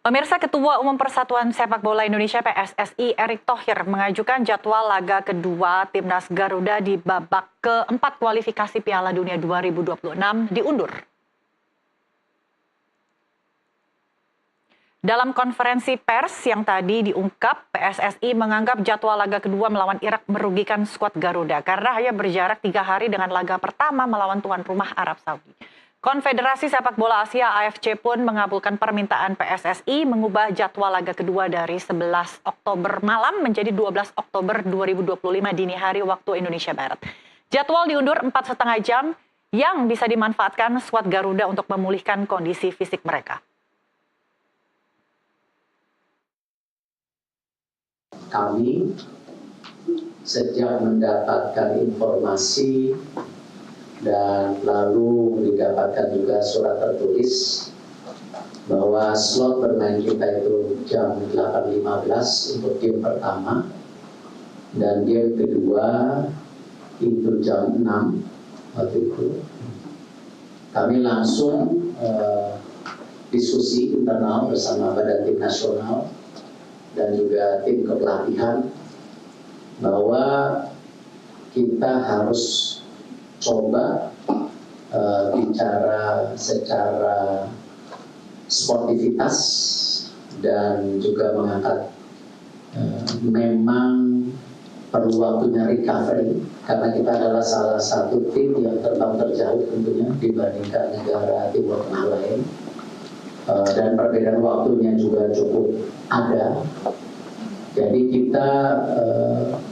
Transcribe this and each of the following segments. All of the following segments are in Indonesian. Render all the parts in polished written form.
Pemirsa, Ketua Umum Persatuan Sepak Bola Indonesia PSSI Erick Thohir mengajukan jadwal laga kedua Timnas Garuda di babak keempat kualifikasi Piala Dunia 2026 diundur. Dalam konferensi pers yang tadi diungkap, PSSI menganggap jadwal laga kedua melawan Irak merugikan skuad Garuda karena hanya berjarak 3 hari dengan laga pertama melawan tuan rumah Arab Saudi. Konfederasi Sepak Bola Asia AFC pun mengabulkan permintaan PSSI mengubah jadwal laga kedua dari 11 Oktober malam menjadi 12 Oktober 2025 dini hari waktu Indonesia Barat. Jadwal diundur 4,5 jam yang bisa dimanfaatkan skuad Garuda untuk memulihkan kondisi fisik mereka. Kami sejak mendapatkan informasi dan lalu didapatkan juga surat tertulis bahwa slot bermain kita itu jam 8.15 untuk game pertama dan game kedua itu jam 6 waktu itu. Kami langsung diskusi internal bersama Badan Tim Nasional dan juga tim kepelatihan bahwa kita harus coba bicara secara sportivitas dan juga mengangkat memang perlu waktunya recovery karena kita adalah salah satu tim yang terbang terjauh tentunya dibandingkan negara Timur Tengah lain dan perbedaan waktunya juga cukup ada. Jadi kita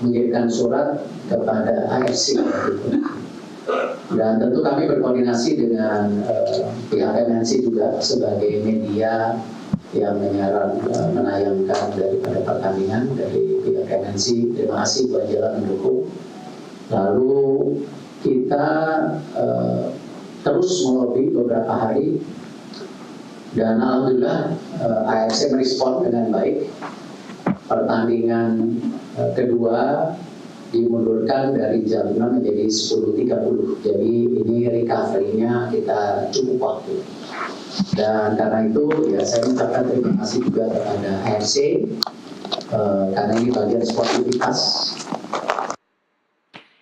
mengirimkan surat kepada AFC dan tentu kami berkoordinasi dengan pihak MNC juga sebagai media yang menayangkan daripada pertandingan dari pihak MNC. Terima kasih buat jalan mendukung. Lalu kita terus melobi beberapa hari dan alhamdulillah AFC merespon dengan baik. Pertandingan kedua dimundurkan dari jam 6 menjadi 10.30. Jadi ini recovery-nya kita cukup waktu. Dan karena itu ya saya mengucapkan terima kasih juga kepada AFC karena ini bagian sportivitas.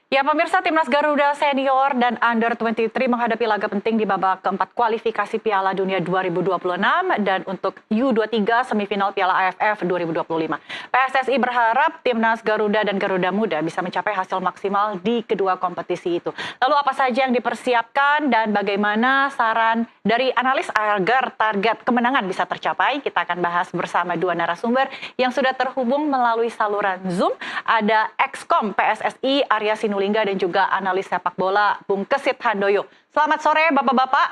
Ya, pemirsa, Timnas Garuda Senior dan Under-23 menghadapi laga penting di babak keempat kualifikasi Piala Dunia 2026 dan untuk U23 semifinal Piala AFF 2025. PSSI berharap Timnas Garuda dan Garuda Muda bisa mencapai hasil maksimal di kedua kompetisi itu. Lalu apa saja yang dipersiapkan dan bagaimana saran dari analis agar target kemenangan bisa tercapai? Kita akan bahas bersama dua narasumber yang sudah terhubung melalui saluran Zoom. Ada Exkom PSSI Arya Sinulinga dan juga analis sepak bola Bung Kesit Handoyo. Selamat sore Bapak-Bapak.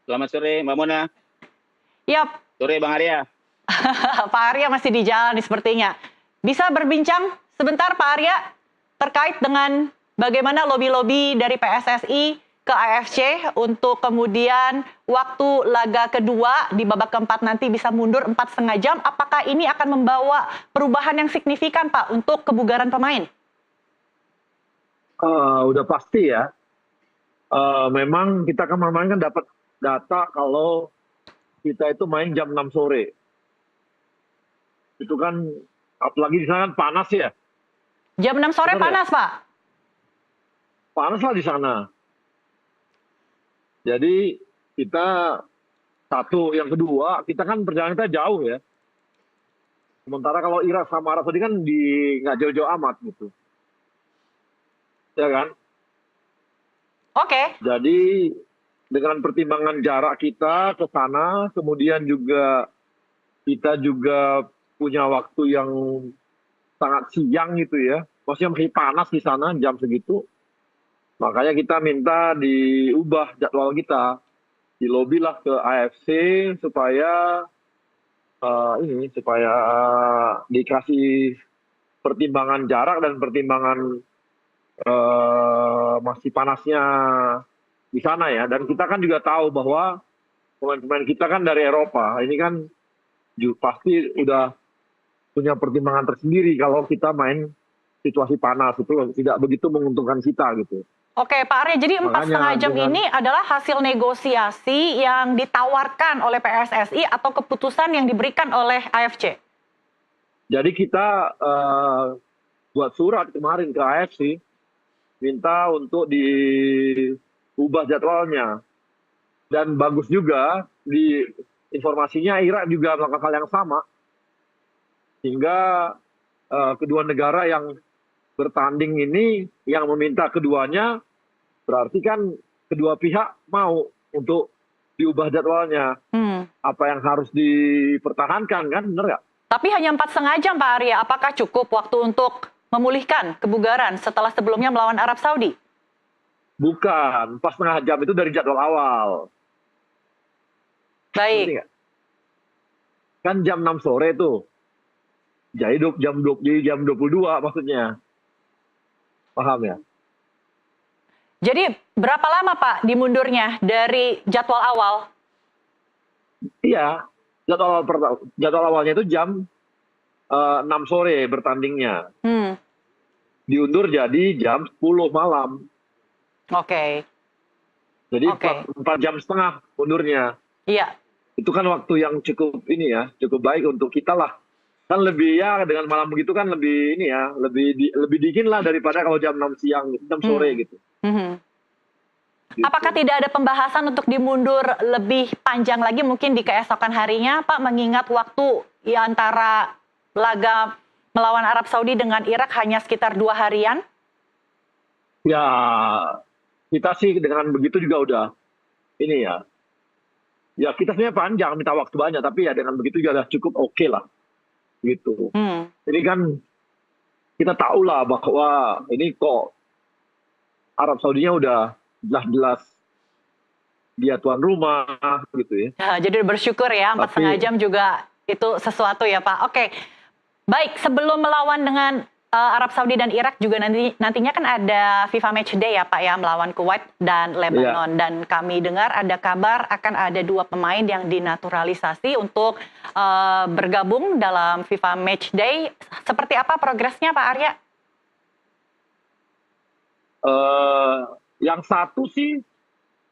Selamat sore Mbak Mona. Yap. Sore Bang Arya. Pak Arya masih di jalan sepertinya. Bisa berbincang sebentar Pak Arya terkait dengan bagaimana lobi-lobi dari PSSI ke AFC untuk kemudian waktu laga kedua di babak keempat nanti bisa mundur 4,5 jam. Apakah ini akan membawa perubahan yang signifikan Pak untuk kebugaran pemain? Udah pasti ya. Memang kita kemarin kan dapat data kalau kita itu main jam 6 sore. Itu kan apalagi di sana kan panas ya. Jam 6 sore benar panas ya? Pak? Panas lah di sana. Jadi kita satu, yang kedua kita kan perjalanan kita jauh ya. Sementara kalau Irak sama Arab Saudi kan nggak jauh-jauh amat gitu. Ya kan? Oke. Jadi dengan pertimbangan jarak kita ke sana, kemudian juga kita juga punya waktu yang sangat siang gitu ya. Maksudnya masih panas di sana jam segitu. Makanya kita minta diubah jadwal kita. Dilobilah ke AFC supaya supaya dikasih pertimbangan jarak dan pertimbangan masih panasnya di sana ya. Dan kita kan juga tahu bahwa pemain-pemain kita kan dari Eropa. Ini kan pasti udah punya pertimbangan tersendiri kalau kita main situasi panas itu tidak begitu menguntungkan kita gitu. Oke, Pak Arya, jadi empat Makanya setengah jam dengan ini adalah hasil negosiasi yang ditawarkan oleh PSSI atau keputusan yang diberikan oleh AFC? jadi kita buat surat kemarin ke AFC minta untuk diubah jadwalnya. Dan bagus juga di informasinya Irak juga melakukan hal yang sama. Sehingga kedua negara yang bertanding ini yang meminta keduanya berarti kan kedua pihak mau untuk diubah jadwalnya. Apa yang harus dipertahankan kan, benar nggak? Tapi hanya 4,5 jam, Pak Arya. Apakah cukup waktu untuk memulihkan kebugaran setelah sebelumnya melawan Arab Saudi? Bukan, 4,5 jam itu dari jadwal awal. Ngerti Baik. nggak? Kan jam 6 sore tuh. Jadi jam 22 maksudnya. Paham ya? Jadi berapa lama, Pak, dimundurnya dari jadwal awal? Iya, jadwal awalnya itu jam 6 sore bertandingnya. Hmm, Diundur jadi jam 10 malam. oke. Jadi Oke. 4 jam setengah undurnya. Iya. Itu kan waktu yang cukup ini ya, cukup baik untuk kita lah. Kan lebih ya dengan malam begitu kan lebih ini ya, lebih dingin lah daripada kalau jam 6 siang, jam sore gitu. Mhm. Gitu. Apakah tidak ada pembahasan untuk dimundur lebih panjang lagi mungkin di keesokan harinya, Pak, mengingat waktu ya antara laga melawan Arab Saudi dengan Irak hanya sekitar 2 harian? Ya, kita sih dengan begitu juga udah ini ya. Ya kita sebenarnya panjang, minta waktu banyak, tapi ya dengan begitu juga udah cukup oke lah. Gitu. Jadi kan kita tahu lah bahwa ini kok Arab Saudinya udah jelas-jelas dia tuan rumah gitu ya. Ya, jadi bersyukur ya, 4,5 jam juga itu sesuatu ya, Pak. Oke, baik, sebelum melawan dengan Arab Saudi dan Irak juga nantinya kan ada FIFA Match Day ya, Pak ya, melawan Kuwait dan Lebanon. Dan kami dengar ada kabar akan ada 2 pemain yang dinaturalisasi untuk bergabung dalam FIFA Match Day. Seperti apa progresnya, Pak Arya? Yang satu sih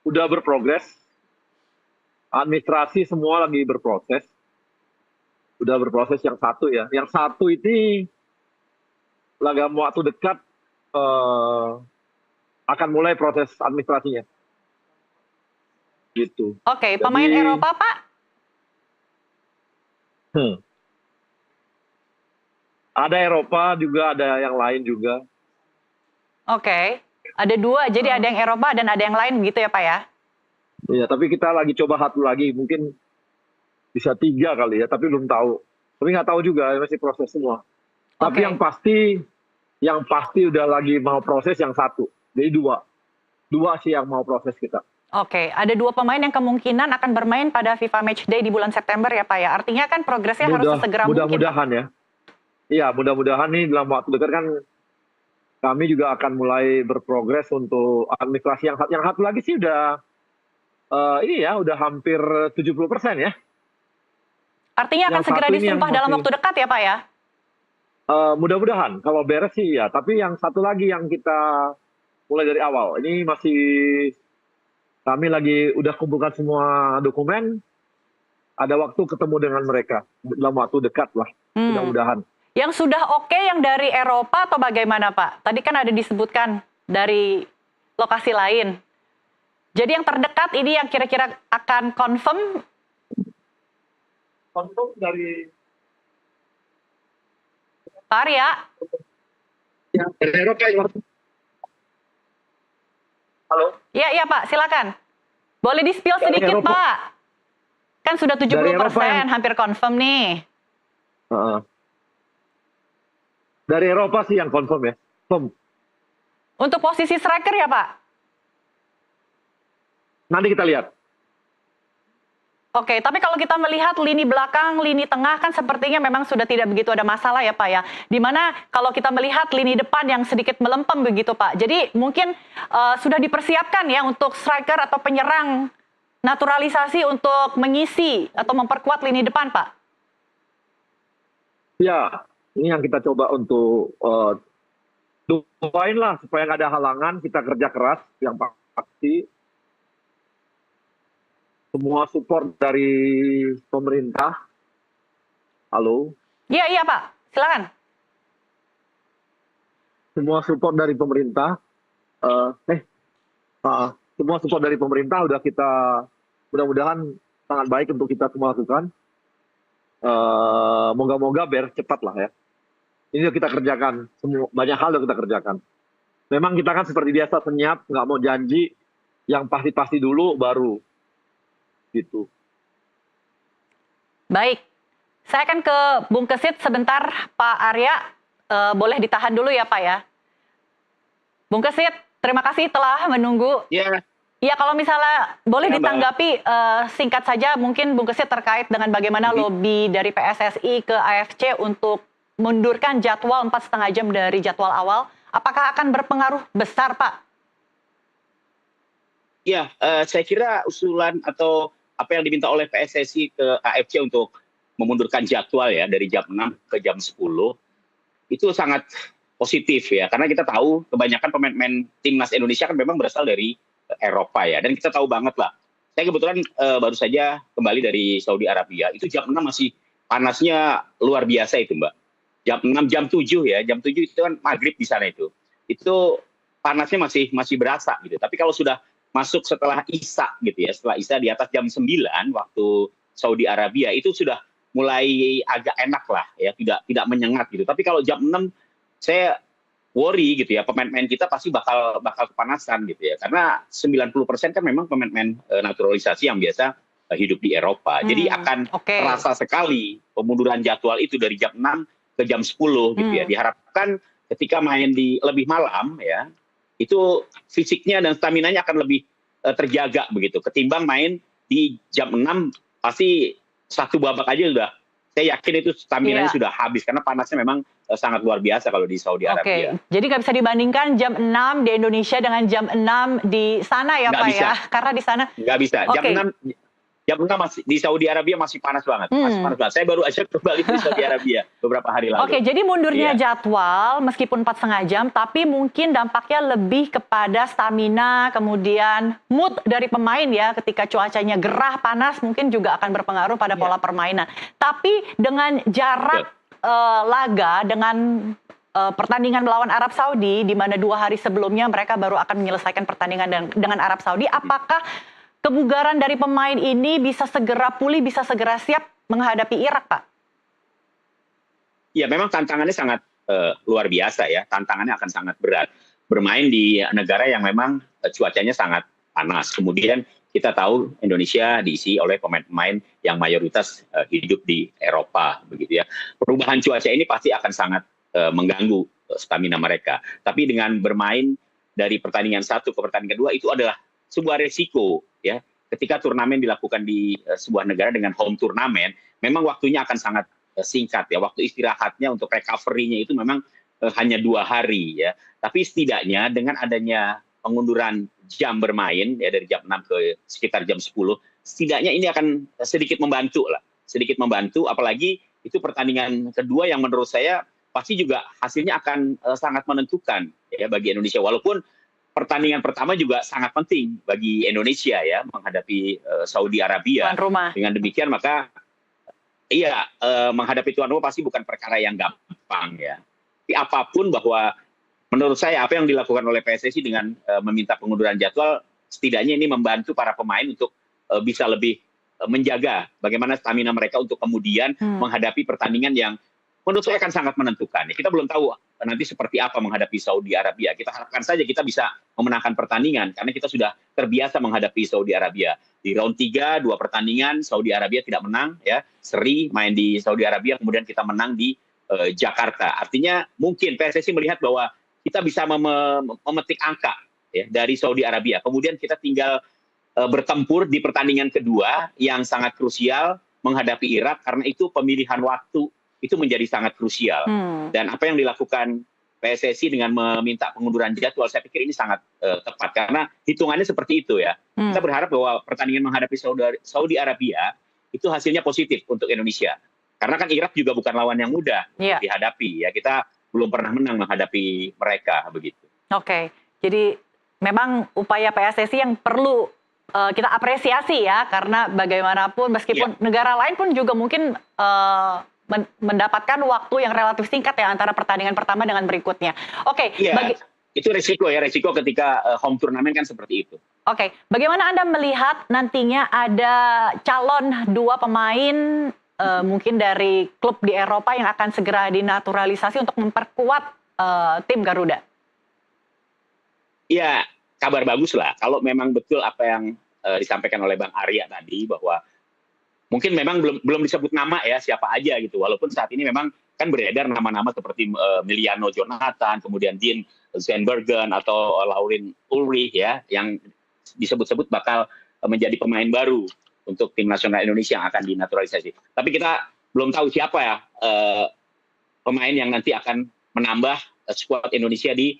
udah berprogres, administrasi semua lagi berproses, udah berproses yang satu ya. Yang satu ini dalam waktu dekat akan mulai proses administrasinya. Gitu. Oke, pemain Eropa, Pak? Ada Eropa juga, ada yang lain juga. Oke, ada 2, jadi ada yang Eropa dan ada yang lain gitu ya, Pak ya? Iya, tapi kita lagi coba satu lagi, mungkin bisa 3 kali ya, tapi belum tahu. Tapi nggak tahu juga, masih proses semua. Tapi yang pasti udah lagi mau proses yang satu. Jadi 2 sih yang mau proses kita. Oke, ada 2 pemain yang kemungkinan akan bermain pada FIFA Match Day di bulan September ya, Pak ya? Artinya kan progresnya harus sesegera mungkin. Mudah-mudahan ya. Iya, mudah-mudahan nih dalam waktu dekat kan kami juga akan mulai berprogres untuk administrasi. Yang satu lagi sih udah ini ya, udah hampir 70% ya. Artinya akan segera disumpah dalam waktu dekat ya, Pak ya? Mudah-mudahan kalau beres sih ya. Tapi yang satu lagi yang kita mulai dari awal, ini masih kami lagi udah kumpulkan semua dokumen, ada waktu ketemu dengan mereka dalam waktu dekat lah, mudah-mudahan. Yang sudah oke yang dari Eropa atau bagaimana, Pak? Tadi kan ada disebutkan dari lokasi lain. Jadi yang terdekat ini yang kira-kira akan confirm? Confirm dari Pak Arya? Ya, dari Eropa ya. Halo? Iya Pak, silakan. Boleh di-spill sedikit, Pak? Kan sudah 70%, hampir confirm nih. Dari Eropa sih yang confirm ya. Untuk posisi striker ya, Pak? Nanti kita lihat. Oke, tapi kalau kita melihat lini belakang, lini tengah kan sepertinya memang sudah tidak begitu ada masalah ya, Pak ya. Dimana kalau kita melihat lini depan yang sedikit melempem begitu, Pak. Jadi mungkin sudah dipersiapkan ya untuk striker atau penyerang naturalisasi untuk mengisi atau memperkuat lini depan, Pak? Ya, ini yang kita coba untuk doain lah supaya nggak ada halangan, kita kerja keras yang pasti. Semua support dari pemerintah. Halo. Iya, iya Pak, silakan. Semua support dari pemerintah. Semua support dari pemerintah udah kita mudah-mudahan sangat baik untuk kita semua lakukan. Moga-moga biar cepat lah ya. Ini yang kita kerjakan, banyak hal yang kita kerjakan. Memang kita kan seperti biasa senyap, nggak mau janji, yang pasti-pasti dulu baru gitu. Baik, saya akan ke Bung Kesit sebentar, Pak Arya. Boleh ditahan dulu ya Pak ya. Bung Kesit, terima kasih telah menunggu. Ya, Ya kalau misalnya boleh Ya, Mbak. ditanggapi singkat saja mungkin Bung Kesit terkait dengan bagaimana lobi dari PSSI ke AFC untuk mundurkan jadwal 4,5 jam dari jadwal awal. Apakah akan berpengaruh besar Pak? ya, saya kira usulan atau apa yang diminta oleh PSSI ke AFC untuk memundurkan jadwal ya dari jam 6 ke jam 10 itu sangat positif ya, karena kita tahu kebanyakan pemain-pemain timnas Indonesia kan memang berasal dari Eropa ya, dan kita tahu banget lah. Saya kebetulan baru saja kembali dari Saudi Arabia, itu jam 6 masih panasnya luar biasa itu Mbak. Jam 6, jam 7 ya, jam 7 itu kan maghrib di sana itu panasnya masih berasa gitu. Tapi kalau sudah masuk setelah Isya gitu ya, setelah Isya di atas jam 9 waktu Saudi Arabia itu sudah mulai agak enak lah ya, tidak menyengat gitu. Tapi kalau jam 6 saya worry gitu ya, pemain-pemain kita pasti bakal kepanasan gitu ya. Karena 90% kan memang pemain-pemain naturalisasi yang biasa hidup di Eropa. Jadi akan terasa sekali pemunduran jadwal itu dari jam 6 ke jam 10 gitu ya. Diharapkan ketika main di lebih malam ya, itu fisiknya dan staminanya akan lebih terjaga begitu. Ketimbang main di jam 6 pasti satu babak aja udah, saya yakin itu stamina-nya sudah habis karena panasnya memang sangat luar biasa kalau di Saudi Arabia. Jadi nggak bisa dibandingkan jam 6 di Indonesia dengan jam 6 di sana ya Pak ya? Karena di sana nggak bisa. Jam 6 masih di Saudi Arabia masih panas banget. Masih panas banget. Saya baru aja kembali di Saudi Arabia beberapa hari lalu. Jadi mundurnya jadwal meskipun 4,5 jam, tapi mungkin dampaknya lebih kepada stamina, kemudian mood dari pemain ya, ketika cuacanya gerah, panas, mungkin juga akan berpengaruh pada pola permainan. Tapi dengan jarak laga, dengan pertandingan melawan Arab Saudi, di mana 2 hari sebelumnya mereka baru akan menyelesaikan pertandingan dengan Arab Saudi, apakah kebugaran dari pemain ini bisa segera pulih, bisa segera siap menghadapi Irak, Pak? Ya, memang tantangannya sangat luar biasa ya. Tantangannya akan sangat berat. Bermain di negara yang memang cuacanya sangat panas. Kemudian kita tahu Indonesia diisi oleh pemain-pemain yang mayoritas hidup di Eropa, begitu ya. Perubahan cuaca ini pasti akan sangat mengganggu stamina mereka. Tapi dengan bermain dari pertandingan 1 ke pertandingan 2 itu adalah sebuah resiko ya. Ketika turnamen dilakukan di sebuah negara dengan home turnamen, memang waktunya akan sangat singkat ya. Waktu istirahatnya untuk recovery-nya itu memang hanya 2 hari ya. Tapi setidaknya dengan adanya pengunduran jam bermain ya dari jam 6 ke sekitar jam 10, setidaknya ini akan sedikit membantu lah. Sedikit membantu, apalagi itu pertandingan kedua yang menurut saya pasti juga hasilnya akan sangat menentukan ya bagi Indonesia. Walaupun pertandingan pertama juga sangat penting bagi Indonesia ya, menghadapi Saudi Arabia. Tuan rumah. Dengan demikian maka menghadapi tuan rumah pasti bukan perkara yang gampang ya. Tapi apapun, bahwa menurut saya apa yang dilakukan oleh PSSI dengan meminta pengunduran jadwal, setidaknya ini membantu para pemain untuk bisa lebih menjaga bagaimana stamina mereka untuk kemudian menghadapi pertandingan yang menurut saya akan sangat menentukan. Kita belum tahu nanti seperti apa menghadapi Saudi Arabia. Kita harapkan saja kita bisa memenangkan pertandingan, karena kita sudah terbiasa menghadapi Saudi Arabia. Di round 3, 2 pertandingan, Saudi Arabia tidak menang, ya, seri main di Saudi Arabia, kemudian kita menang di Jakarta. Artinya mungkin PSSI melihat bahwa kita bisa memetik angka ya, dari Saudi Arabia. Kemudian kita tinggal bertempur di pertandingan kedua yang sangat krusial menghadapi Irak, karena itu pemilihan waktu itu menjadi sangat krusial. Dan apa yang dilakukan PSSI dengan meminta pengunduran jadwal, saya pikir ini sangat tepat, karena hitungannya seperti itu ya. Kita berharap bahwa pertandingan menghadapi Saudi Arabia itu hasilnya positif untuk Indonesia. Karena kan Irak juga bukan lawan yang mudah dihadapi ya. Kita belum pernah menang menghadapi mereka begitu. Oke, jadi memang upaya PSSI yang perlu kita apresiasi ya, karena bagaimanapun meskipun negara lain pun juga mungkin mendapatkan waktu yang relatif singkat ya antara pertandingan pertama dengan berikutnya. Oke, itu resiko ketika home turnamen kan seperti itu. Oke, bagaimana Anda melihat nantinya ada calon 2 pemain mungkin dari klub di Eropa yang akan segera dinaturalisasi untuk memperkuat tim Garuda? Ya, kabar bagus lah. Kalau memang betul apa yang disampaikan oleh Bang Arya tadi, bahwa mungkin memang belum disebut nama ya siapa aja gitu. Walaupun saat ini memang kan beredar nama-nama seperti Miliano Jonathan, kemudian Dean Zandbergen atau Laurin Ulrich ya, yang disebut-sebut bakal menjadi pemain baru untuk tim nasional Indonesia yang akan dinaturalisasi. Tapi kita belum tahu siapa ya pemain yang nanti akan menambah skuad Indonesia di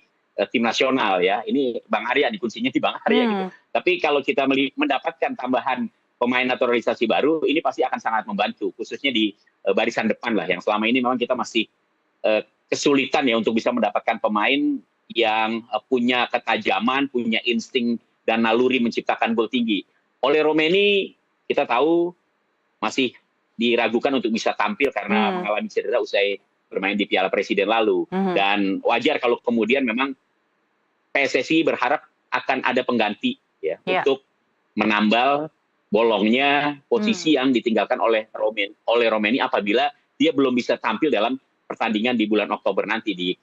tim nasional ya. Ini Bang Arya, kuncinya di Bang Arya gitu. Tapi kalau kita mendapatkan tambahan pemain naturalisasi baru, ini pasti akan sangat membantu, khususnya di barisan depan lah, yang selama ini memang kita masih kesulitan ya untuk bisa mendapatkan pemain yang punya ketajaman, punya insting dan naluri menciptakan gol tinggi. Oleh Romeni kita tahu masih diragukan untuk bisa tampil karena mengalami cedera usai bermain di Piala Presiden lalu. Dan wajar kalau kemudian memang PSSI berharap akan ada pengganti ya untuk menambal bolongnya posisi yang ditinggalkan oleh Romeni apabila dia belum bisa tampil dalam pertandingan di bulan Oktober nanti di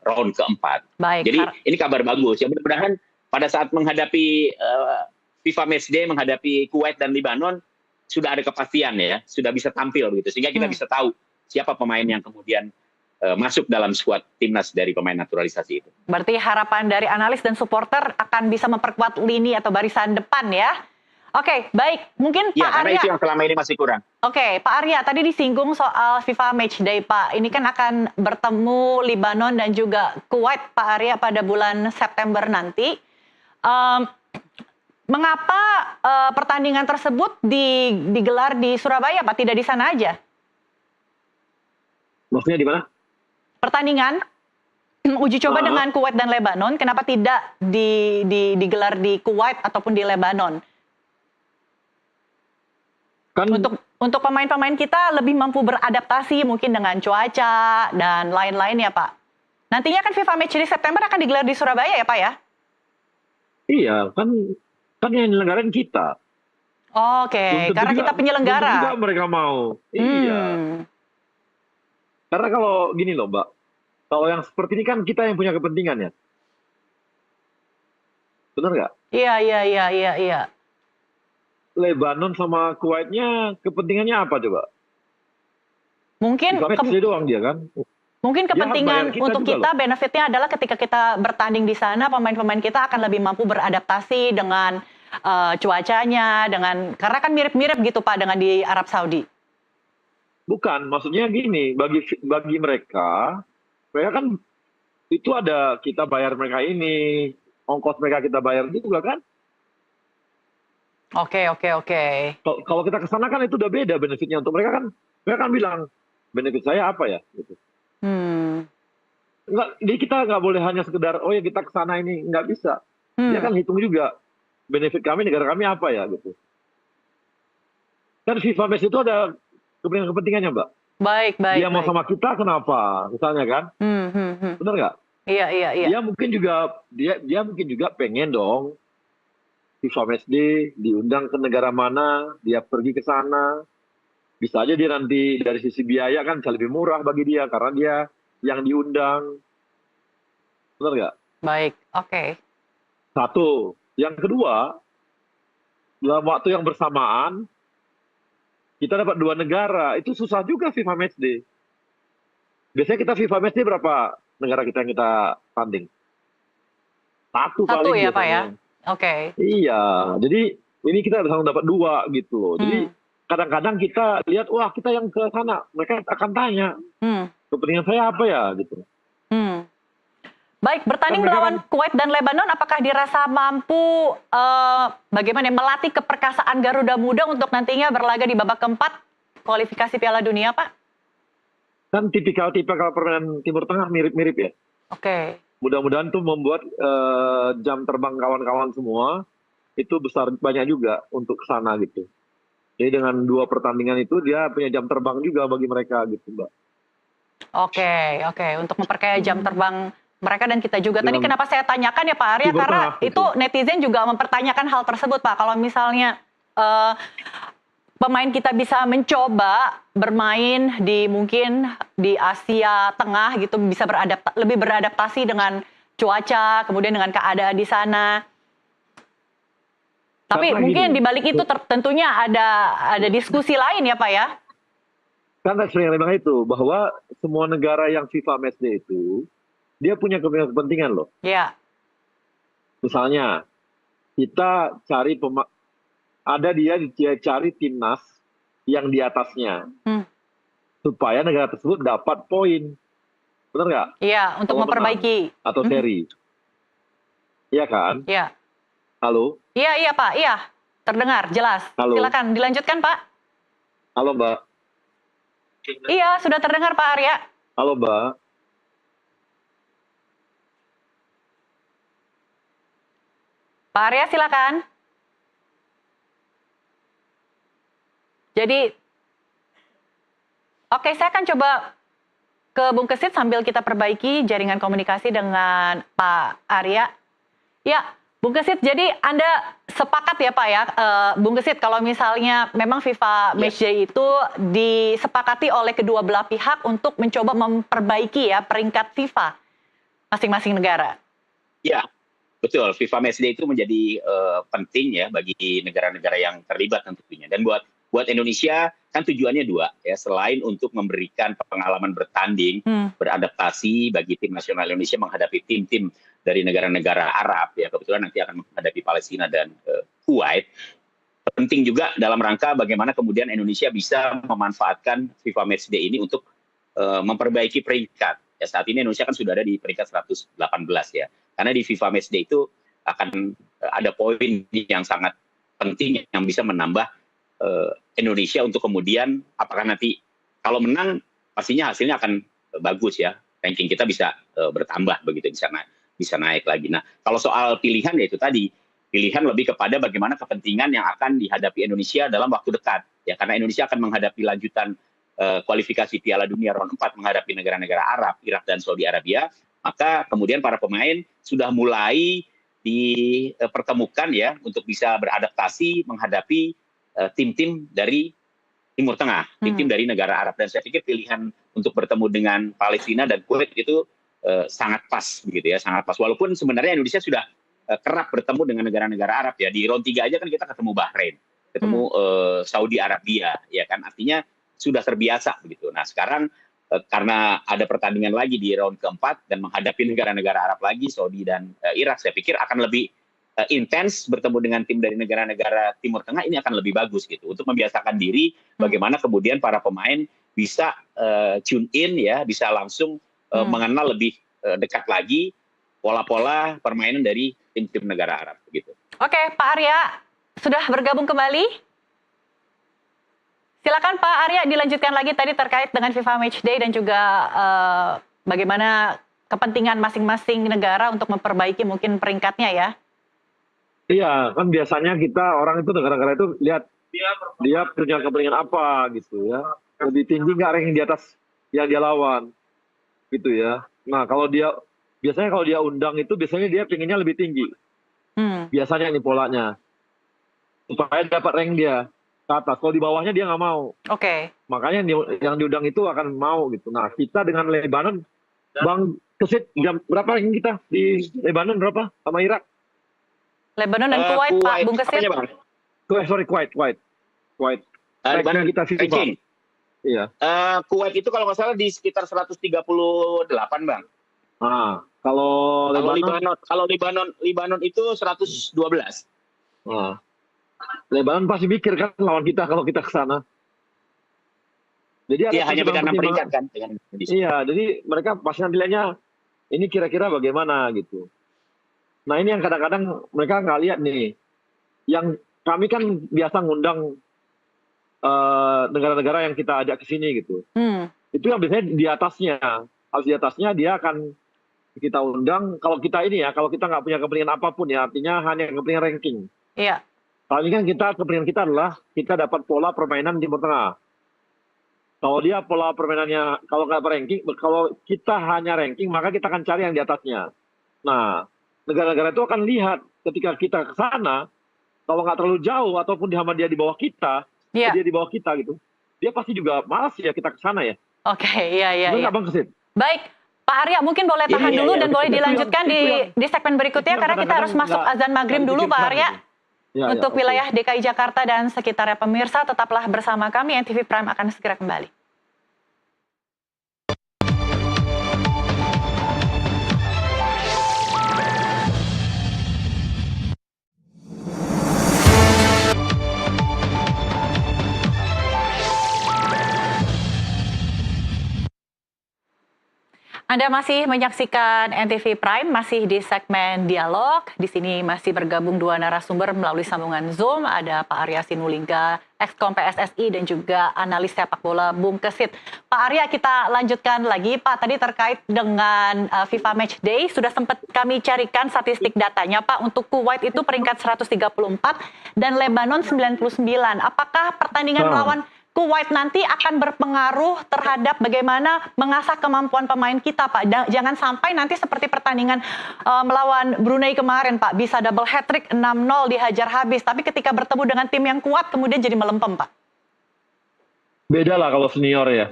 round keempat. Jadi ini kabar bagus. Ya mudah-mudahan pada saat menghadapi FIFA Matchday, menghadapi Kuwait dan Lebanon sudah ada kepastian ya, sudah bisa tampil begitu, sehingga kita bisa tahu siapa pemain yang kemudian masuk dalam skuad timnas dari pemain naturalisasi itu. Berarti harapan dari analis dan supporter akan bisa memperkuat lini atau barisan depan ya. Oke, baik. Mungkin Pak Arya. Itu yang selama ini masih kurang. Oke, Pak Arya, tadi disinggung soal FIFA Matchday, Pak. Ini kan akan bertemu Lebanon dan juga Kuwait, Pak Arya, pada bulan September nanti. Mengapa pertandingan tersebut digelar di Surabaya, Pak? Tidak di sana aja? Maksudnya di mana? Pertandingan uji coba dengan Kuwait dan Lebanon, kenapa tidak digelar di Kuwait ataupun di Lebanon? Kan untuk pemain-pemain kita lebih mampu beradaptasi mungkin dengan cuaca dan lain-lain ya, Pak. Nantinya kan FIFA Matchday September akan digelar di Surabaya ya, Pak ya? Iya, kan yang nyelenggarain kita. Oke, karena kita penyelenggara. Juga mereka mau. Iya. Karena kalau gini loh, Mbak. Kalau yang seperti ini kan kita yang punya kepentingan ya. Benar nggak? Iya. Lebanon sama Kuwaitnya kepentingannya apa coba? Mungkin doang dia kan. Mungkin kepentingan untuk kita benefitnya adalah ketika kita bertanding di sana, pemain-pemain kita akan lebih mampu beradaptasi dengan cuacanya, karena kan mirip-mirip gitu Pak dengan di Arab Saudi. Bukan, maksudnya gini, bagi mereka kan itu ada kita bayar mereka ini, ongkos mereka kita bayar juga kan? Oke. Kalau kita ke sana kan itu udah beda benefitnya. Untuk mereka kan bilang benefit saya apa ya gitu. Jadi kita nggak boleh hanya sekedar oh ya kita ke sana ini, nggak bisa. Dia kan hitung juga benefit kami, negara kami apa ya gitu. Kan FIFA Match itu ada kepentingannya, Mbak. Baik. Dia mau sama kita kenapa? Misalnya kan? Benar nggak? Iya. Dia mungkin juga pengen dong FIFA Matchday diundang ke negara mana, dia pergi ke sana. Bisa aja dia nanti dari sisi biaya kan bisa lebih murah bagi dia karena dia yang diundang. Benar nggak? Baik, oke. Satu. Yang kedua, dalam waktu yang bersamaan, kita dapat 2 negara. Itu susah juga FIFA Matchday. Biasanya kita FIFA Matchday berapa negara kita yang kita tanding? Satu paling ya biasanya. Pak ya? Oke. Iya, jadi ini kita langsung dapat 2 gitu loh. Jadi kadang-kadang kita lihat, wah kita yang ke sana, mereka akan tanya, kepentingan saya apa ya gitu. Baik, bertanding melawan Kuwait dan Lebanon, apakah dirasa mampu bagaimana melatih keperkasaan Garuda Muda untuk nantinya berlaga di babak keempat kualifikasi Piala Dunia, Pak? Kan tipikal permainan Timur Tengah mirip-mirip ya. Oke. Mudah-mudahan tuh membuat jam terbang kawan-kawan semua itu besar banyak juga untuk ke sana gitu. Jadi dengan 2 pertandingan itu dia punya jam terbang juga bagi mereka gitu, Mbak. Oke, oke. Untuk memperkaya jam terbang mereka dan kita juga. Tadi Dengan kenapa saya tanyakan ya Pak Arya, Timur karena Tengah, itu gitu. netizen juga mempertanyakan hal tersebut Pak. Kalau misalnya eh, pemain kita bisa mencoba bermain di mungkin di Asia Tengah gitu, bisa lebih beradaptasi dengan cuaca, kemudian dengan keadaan di sana. Tapi Karena mungkin gini, di balik itu tentunya ada diskusi lain ya Pak ya. karena sering bilang itu bahwa semua negara yang FIFA Matchday itu dia punya kepentingan loh. Ya. Misalnya kita cari dia cari timnas yang di atasnya supaya negara tersebut dapat poin, benar nggak? Iya, untuk Kalau menang memperbaiki. atau seri, iya kan? Iya. Halo, Iya, iya Pak, iya. Terdengar, jelas. Halo. Silakan dilanjutkan Pak. halo Mbak, Iya, sudah terdengar Pak Arya. halo Mbak. Pak Arya silakan. Jadi, oke saya akan coba ke Bung Kesit sambil kita perbaiki jaringan komunikasi dengan Pak Arya. Ya, Bung Kesit, jadi Anda sepakat ya Pak ya, Bung Kesit, kalau misalnya memang FIFA Matchday itu disepakati oleh kedua belah pihak untuk mencoba memperbaiki ya peringkat FIFA masing-masing negara. Ya, betul. FIFA Matchday itu menjadi penting ya bagi negara-negara yang terlibat tentunya. Dan buat Indonesia kan tujuannya 2 ya, selain untuk memberikan pengalaman bertanding, beradaptasi bagi tim nasional Indonesia menghadapi tim-tim dari negara-negara Arab ya, kebetulan nanti akan menghadapi Palestina dan Kuwait. Penting juga dalam rangka bagaimana kemudian Indonesia bisa memanfaatkan FIFA Matchday ini untuk memperbaiki peringkat. Ya, saat ini Indonesia kan sudah ada di peringkat 118 ya. Karena di FIFA Matchday itu akan ada poin yang sangat penting yang bisa menambah Indonesia untuk kemudian apakah nanti kalau menang pastinya hasilnya akan bagus ya, ranking kita bisa bertambah begitu, bisa naik lagi. Nah kalau soal pilihan ya itu tadi, pilihan lebih kepada bagaimana kepentingan yang akan dihadapi Indonesia dalam waktu dekat ya, karena Indonesia akan menghadapi lanjutan kualifikasi Piala Dunia round 4 menghadapi negara-negara Arab, Irak dan Saudi Arabia, maka kemudian para pemain sudah mulai dipertemukan ya untuk bisa beradaptasi menghadapi tim-tim dari Timur Tengah, tim-tim dari negara Arab. Dan saya pikir pilihan untuk bertemu dengan Palestina dan Kuwait itu sangat pas begitu ya, sangat pas. Walaupun sebenarnya Indonesia sudah kerap bertemu dengan negara-negara Arab ya. Di round 3 aja kan kita ketemu Bahrain, ketemu Saudi Arabia ya kan, artinya sudah terbiasa begitu. Nah sekarang karena ada pertandingan lagi di round keempat dan menghadapi negara-negara Arab lagi, Saudi dan Irak, saya pikir akan lebih intens bertemu dengan tim dari negara-negara Timur Tengah. Ini akan lebih bagus gitu untuk membiasakan diri bagaimana kemudian para pemain bisa tune in ya, bisa langsung mengenal lebih dekat lagi pola-pola permainan dari tim-tim negara Arab begitu. Oke, Pak Arya sudah bergabung kembali. Silakan Pak Arya dilanjutkan lagi tadi terkait dengan FIFA Matchday dan juga bagaimana kepentingan masing-masing negara untuk memperbaiki mungkin peringkatnya ya. Iya, kan biasanya kita orang itu negara-negara itu lihat dia punya kepentingan apa gitu ya. Lebih tinggi nggak ranking di atas yang dia lawan gitu ya. Nah biasanya kalau dia undang itu biasanya dia pinginnya lebih tinggi. Biasanya ini polanya. Supaya dapat rank dia ke atas. Kalau di bawahnya dia nggak mau. Oke. Makanya yang diundang itu akan mau gitu. Nah kita dengan Lebanon, Bang Kesit, jam berapa ranking kita di Lebanon berapa sama Irak? Lebanon dan Kuwait, Pak Bung Kesit. Kuwait. Lebanon kita FIFA. ranking. Iya. Kuwait itu kalau nggak salah di sekitar 138 Bang. Nah, kalau Lebanon itu 112. Nah, Lebanon pasti mikir kan lawan kita kalau kita ke sana. Jadi ada hanya beda 6 peringkat kan dengan Indonesia. Iya, jadi mereka pasti nilainya ini kira-kira bagaimana gitu. Nah ini yang kadang-kadang mereka nggak lihat nih. Yang kami kan biasa ngundang negara-negara yang kita ajak ke sini gitu. Itu yang biasanya di atasnya. Harus di atasnya dia akan kita undang. Kalau kita ini ya, kalau kita nggak punya kepentingan apapun ya, artinya hanya kepentingan ranking. Iya. Kali ini kan kepentingan kita adalah kita dapat pola permainan Timur Tengah. Kalau dia pola permainannya, kalau nggak ranking, kalau kita hanya ranking, maka kita akan cari yang di atasnya. Nah, negara-negara itu akan lihat ketika kita ke sana, kalau nggak terlalu jauh ataupun dia di bawah kita, Iya. dia di bawah kita gitu, dia pasti juga malas ya kita ke sana ya. Oke, iya. Benar nggak Bang Kesit? Baik, Pak Arya mungkin boleh tahan dulu dan boleh dilanjutkan di segmen berikutnya karena kita harus masuk azan maghrib dulu Pak Arya. Untuk wilayah DKI Jakarta dan sekitarnya pemirsa, tetaplah bersama kami, NTV Prime akan segera kembali. Anda masih menyaksikan NTV Prime, masih di segmen dialog. Di sini masih bergabung dua narasumber melalui sambungan Zoom. Ada Pak Arya Sinulinga, Ekskom PSSI, dan juga analis sepak bola Bung Kesit. Pak Arya, kita lanjutkan lagi. Pak, tadi terkait dengan FIFA Match Day, sudah sempat kami carikan statistik datanya, Pak. Untuk Kuwait itu peringkat 134 dan Lebanon 99. Apakah pertandingan melawan Kuwait nanti akan berpengaruh terhadap bagaimana mengasah kemampuan pemain kita, Pak? Jangan sampai nanti seperti pertandingan melawan Brunei kemarin, Pak. Bisa double hat-trick, 6-0 dihajar habis. Tapi ketika bertemu dengan tim yang kuat, kemudian jadi melempem, Pak. Beda lah kalau senior ya.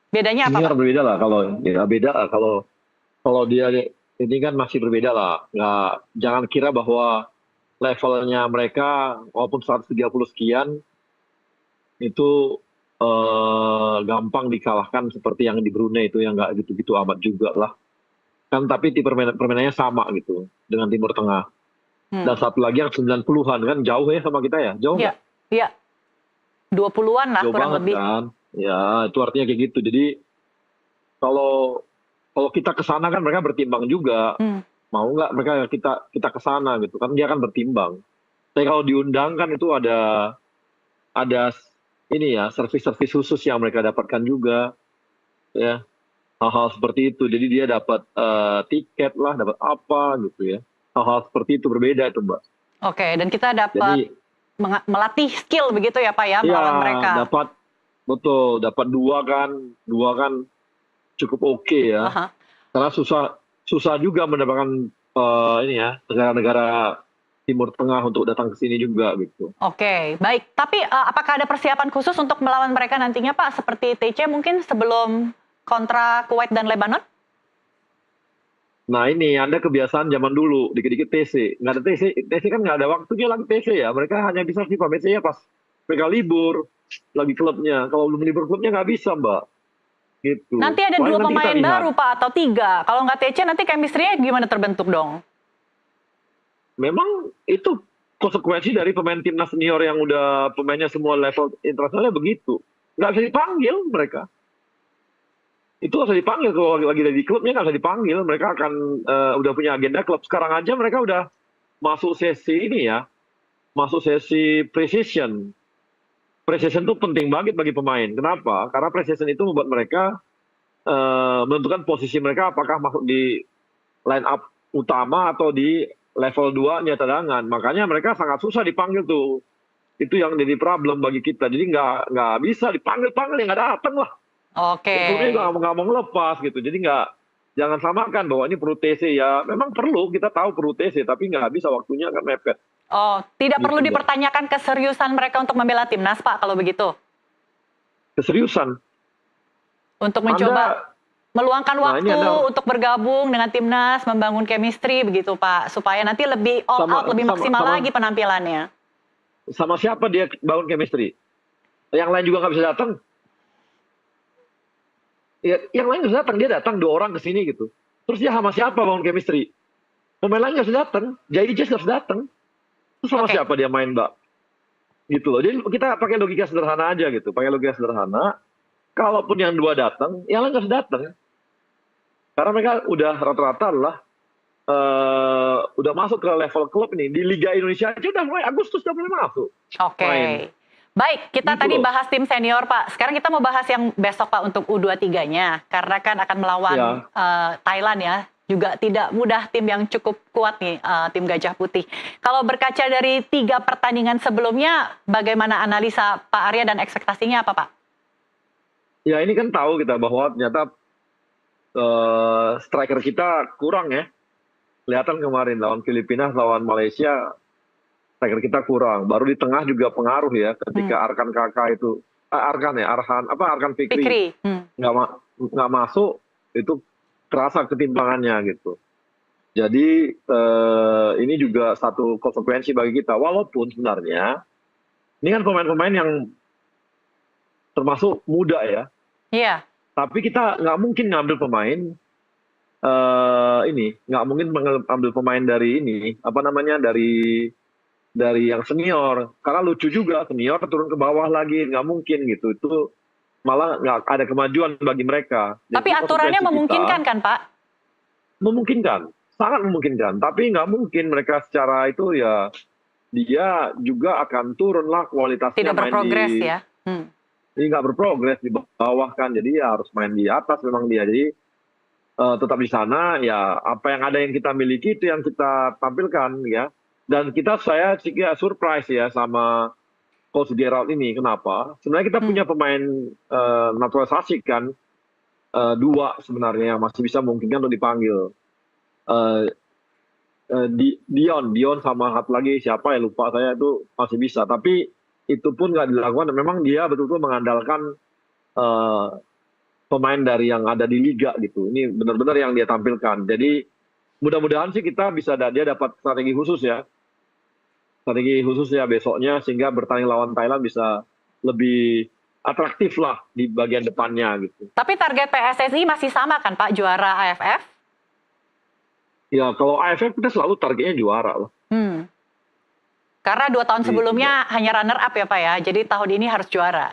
Bedanya apa, senior Pak? Berbeda lah kalau ya beda lah kalau dia ini kan masih berbeda lah. Jangan kira bahwa levelnya mereka walaupun 130 sekian itu gampang dikalahkan seperti yang di Brunei itu yang nggak gitu-gitu amat juga lah. Kan tapi permainannya sama gitu dengan Timur Tengah. Dan satu lagi yang 90-an kan jauh ya sama kita ya, jauh nggak? Iya, 20-an lah jauh kurang banget lebih. Kan? Ya itu artinya kayak gitu. Jadi kalau kita ke sana kan mereka bertimbang juga. Mau nggak mereka kita ke sana gitu kan, dia akan bertimbang. Tapi kalau diundang kan itu ada ini ya, servis-servis khusus yang mereka dapatkan juga ya, hal-hal seperti itu. Jadi dia dapat tiket lah, dapat apa gitu ya, hal-hal seperti itu berbeda itu Mbak. Oke, dan kita dapat melatih skill begitu ya Pak ya, melawan mereka. Dapat dua kan cukup oke ya. Karena susah juga mendapatkan ini ya, negara-negara Timur Tengah untuk datang ke sini juga gitu. Oke, baik. Tapi apakah ada persiapan khusus untuk melawan mereka nantinya Pak? Seperti TC mungkin sebelum kontra Kuwait dan Lebanon? Nah ini, Anda kebiasaan zaman dulu, dikit-dikit TC. Nggak ada TC kan nggak ada waktunya lagi TC ya. Mereka hanya bisa FIFA Match ya pas mereka libur, lagi klubnya. Kalau belum libur klubnya nggak bisa Mbak. Gitu. Nanti ada dua pemain baru Pak atau 3. Kalau nggak TC nanti chemistry-nya gimana terbentuk dong? Memang itu konsekuensi dari pemain timnas senior yang udah pemainnya semua level internasionalnya begitu. Nggak bisa dipanggil mereka. Itu nggak bisa dipanggil kalau lagi di klubnya, nggak bisa dipanggil. Mereka akan udah punya agenda klub. Sekarang aja mereka udah masuk sesi ini ya, masuk sesi pre-season. Pre-season itu penting banget bagi pemain. Kenapa? Karena pre-season itu membuat mereka menentukan posisi mereka apakah masuk di line up utama atau di level 2-nya cadangan. Makanya mereka sangat susah dipanggil tuh. Itu yang jadi problem bagi kita. Jadi nggak bisa dipanggil ya nggak datang lah. Oke. Itu nggak mau lepas gitu. Jadi jangan samakan bahwa ini perlu TC ya. Memang perlu, kita tahu perlu TC, tapi nggak bisa, waktunya kan mepet. Oh, tidak gitu, perlu dipertanyakan keseriusan mereka untuk membela timnas Pak kalau begitu? Keseriusan? Untuk mencoba meluangkan waktu untuk bergabung dengan timnas, membangun chemistry begitu Pak, supaya nanti lebih all out, lebih maksimal lagi penampilannya. Sama siapa dia bangun chemistry? Yang lain juga nggak bisa datang? Ya, yang lain nggak bisa datang, dia datang 2 orang ke sini gitu. Terus dia sama siapa bangun chemistry? Pemain lain nggak bisa datang, jadi Jazz nggak bisa datang. Terus sama siapa dia main Mbak? Gitu loh. Jadi kita pakai logika sederhana aja gitu, pakai logika sederhana. Kalaupun yang 2 datang, yang lain nggak bisa datang. Karena mereka udah rata-rata lah udah masuk ke level klub ini. Di Liga Indonesia aja udah mulai Agustus udah mulai masuk. Oke. Baik, kita Gitu tadi loh. bahas tim senior, Pak. Sekarang kita mau bahas yang besok, Pak, untuk U23-nya. Karena kan akan melawan Ya. Thailand ya. Juga tidak mudah, tim yang cukup kuat nih, tim Gajah Putih. Kalau berkaca dari 3 pertandingan sebelumnya, bagaimana analisa Pak Arya dan ekspektasinya apa, Pak? Ya ini kan tahu kita bahwa ternyata striker kita kurang ya. Kelihatan kemarin lawan Filipina, lawan Malaysia, striker kita kurang. Baru di tengah juga pengaruh ya ketika Arkan Kakak itu, Arkan Fikri Fikri. nggak masuk, itu terasa ketimpangannya gitu. Jadi ini juga satu konsekuensi bagi kita. Walaupun sebenarnya ini kan pemain-pemain yang termasuk muda ya. Iya. Tapi kita nggak mungkin ngambil pemain nggak mungkin mengambil pemain dari dari yang senior, karena lucu juga senior turun ke bawah lagi, nggak mungkin gitu. Itu malah nggak ada kemajuan bagi mereka. Tapi Jadi aturannya konsekuensi memungkinkan kita, kan, Pak? memungkinkan, sangat memungkinkan. Tapi nggak mungkin mereka secara itu ya, dia juga akan turun lah kualitasnya. Tidak main berprogres di, ya. Ini nggak berprogres di bawah kan, jadi ya harus main di atas memang dia. Jadi tetap di sana ya, apa yang ada yang kita miliki itu yang kita tampilkan ya. Dan saya sih surprise ya sama Coach Gerald ini. Kenapa? Sebenarnya kita punya pemain naturalisasi kan, 2 sebenarnya yang masih bisa memungkinkan untuk dipanggil. Dion sama satu lagi siapa ya, lupa saya, itu masih bisa. Tapi itu pun nggak dilakukan. Memang dia betul-betul mengandalkan pemain dari yang ada di liga gitu. Ini benar-benar yang dia tampilkan. Jadi mudah-mudahan sih kita bisa dia dapat strategi khusus ya besoknya, sehingga bertanding lawan Thailand bisa lebih atraktif lah di bagian depannya gitu. Tapi target PSSI masih sama kan, Pak, juara AFF? Ya kalau AFF kita selalu targetnya juara lah. Karena 2 tahun sebelumnya hanya runner up ya, Pak ya. Jadi tahun ini harus juara.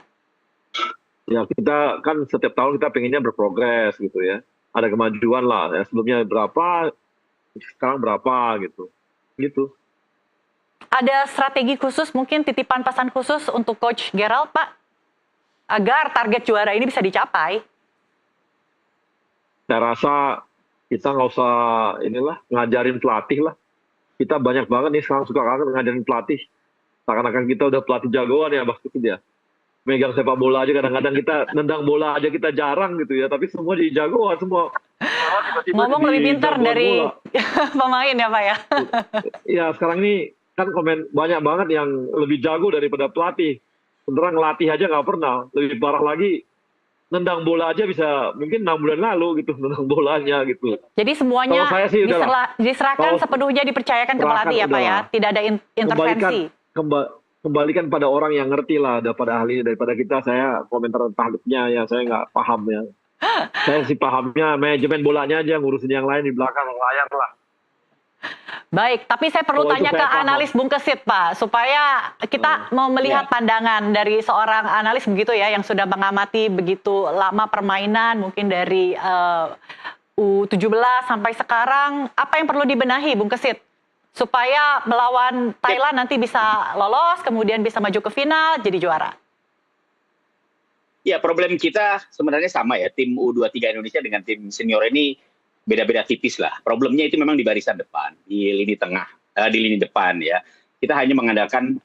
Ya kita kan setiap tahun kita pengennya berprogres gitu ya. Ada kemajuan lah ya. Sebelumnya berapa, sekarang berapa gitu. Ada strategi khusus, mungkin titipan pesan khusus untuk Coach Gerald, Pak, agar target juara ini bisa dicapai? Saya rasa kita nggak usah ngajarin pelatih lah. Kita banyak banget nih sekarang suka kangen ngajarin pelatih. Seakan-akan kita udah pelatih jagoan ya, maksudnya dia. Megang sepak bola aja, kadang-kadang kita nendang bola aja kita jarang gitu ya. Tapi semua jadi jagoan semua. Ngomong lebih pintar dari pemain ya, Pak ya? Ya sekarang ini kan komen banyak banget yang lebih jago daripada pelatih. Sementara ngelatih aja nggak pernah. Lebih parah lagi, nendang bola aja bisa mungkin 6 bulan lalu gitu, nendang bolanya gitu. Jadi semuanya diserahkan Kalau sepenuhnya, dipercayakan ke pelatih ya, Pak ya? Tidak ada intervensi. Kembalikan pada orang yang ngerti lah, daripada kita. Saya komentar taktiknya ya saya nggak paham ya. Saya sih pahamnya manajemen bolanya aja, ngurusin yang lain di belakang layar lah. Baik, tapi saya perlu tanya ke analis Bung Kesit, Pak, supaya kita mau melihat pandangan dari seorang analis begitu ya, yang sudah mengamati begitu lama permainan, mungkin dari U17 sampai sekarang. Apa yang perlu dibenahi, Bung Kesit, supaya melawan Thailand nanti bisa lolos, kemudian bisa maju ke final, jadi juara? Ya, problem kita sebenarnya sama ya, tim U23 Indonesia dengan tim senior ini beda-beda tipis lah. Problemnya itu memang di barisan depan, di lini tengah, di lini depan ya. Kita hanya mengandalkan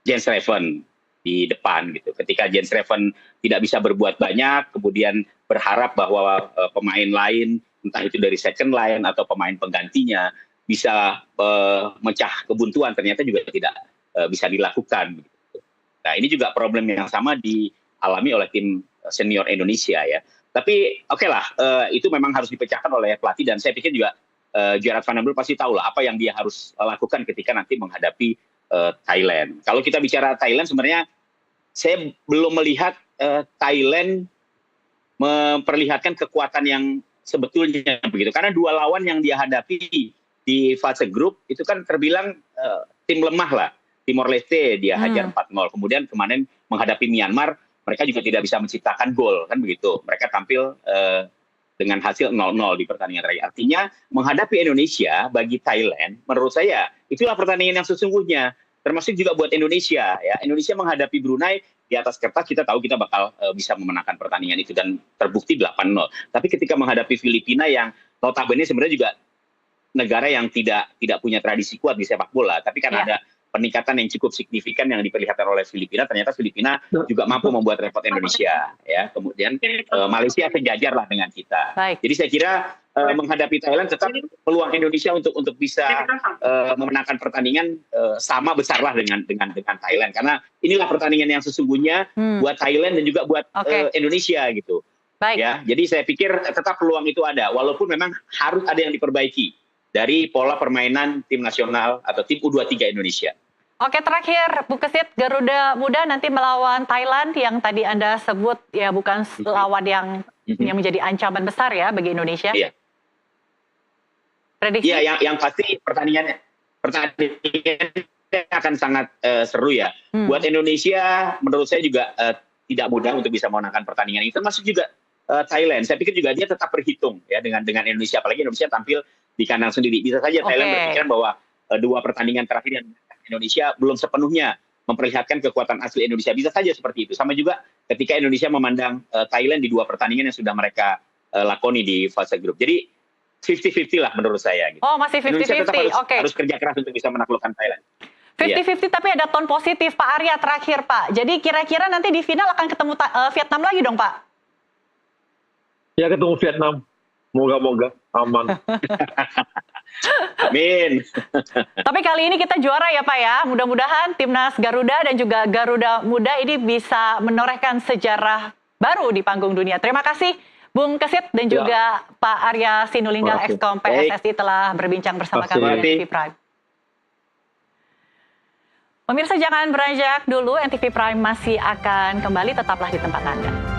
Jens Reven di depan gitu. Ketika Jens Reven tidak bisa berbuat banyak, kemudian berharap bahwa pemain lain, entah itu dari second line atau pemain penggantinya, bisa mecah kebuntuan, ternyata juga tidak bisa dilakukan. Nah, ini juga problem yang sama dialami oleh tim senior Indonesia ya. Tapi oke lah, itu memang harus dipecahkan oleh pelatih, dan saya pikir juga Gerard Van den Brom pasti tahu lah apa yang dia harus lakukan ketika nanti menghadapi Thailand. Kalau kita bicara Thailand, sebenarnya saya belum melihat Thailand memperlihatkan kekuatan yang sebetulnya begitu. Karena 2 lawan yang dia hadapi di fase grup itu kan terbilang tim lemah lah. Timor Leste dia hajar 4-0. Kemudian kemarin menghadapi Myanmar, mereka juga tidak bisa menciptakan gol, kan begitu. Mereka tampil dengan hasil 0-0 di pertandingan terakhir. Artinya menghadapi Indonesia bagi Thailand, menurut saya itulah pertandingan yang sesungguhnya. termasuk juga buat Indonesia ya. Indonesia menghadapi Brunei di atas kertas kita tahu kita bakal bisa memenangkan pertandingan itu dan terbukti 8-0. Tapi ketika menghadapi Filipina yang notabene sebenarnya juga negara yang tidak punya tradisi kuat di sepak bola, tapi karena ada peningkatan yang cukup signifikan yang diperlihatkan oleh Filipina, ternyata Filipina juga mampu membuat repot Indonesia ya. Kemudian Malaysia sejajar lah dengan kita. Baik. Jadi saya kira menghadapi Thailand tetap peluang Indonesia untuk bisa memenangkan pertandingan sama besar lah dengan Thailand, karena inilah pertandingan yang sesungguhnya buat Thailand dan juga buat Indonesia gitu. Baik. Ya, jadi saya pikir tetap peluang itu ada, walaupun memang harus ada yang diperbaiki dari pola permainan tim nasional atau tim U23 Indonesia. Oke, terakhir Bu Kesit, Garuda Muda nanti melawan Thailand yang tadi Anda sebut ya bukan lawan yang menjadi ancaman besar ya bagi Indonesia. Iya. Prediksi? Iya, yang pasti pertandingan akan sangat seru ya. Buat Indonesia, menurut saya juga tidak mudah untuk bisa memenangkan pertandingan ini. Termasuk juga Thailand. Saya pikir juga dia tetap berhitung ya dengan Indonesia, apalagi Indonesia tampil di kandang sendiri. Bisa saja Thailand berpikiran bahwa dua pertandingan terakhir yang Indonesia belum sepenuhnya memperlihatkan kekuatan asli Indonesia. Bisa saja seperti itu. Sama juga ketika Indonesia memandang Thailand di dua pertandingan yang sudah mereka lakoni di fase grup. Jadi 50-50 lah menurut saya. Gitu. Oh, masih 50-50. Indonesia tetap harus kerja keras untuk bisa menaklukkan Thailand. 50-50 tapi ada tone positif Pak Arya terakhir Pak. Jadi kira-kira nanti di final akan ketemu Vietnam lagi dong Pak? Ya, ketemu Vietnam. Moga-moga aman. Amin. Tapi kali ini kita juara ya Pak ya. Mudah-mudahan timnas Garuda dan juga Garuda Muda ini bisa menorehkan sejarah baru di panggung dunia. Terima kasih Bung Kesit dan juga Pak Arya Sinulinga Exkom PSSI telah berbincang bersama kami di NTV Prime. Pemirsa jangan beranjak dulu, NTV Prime masih akan kembali, tetaplah di tempat Anda.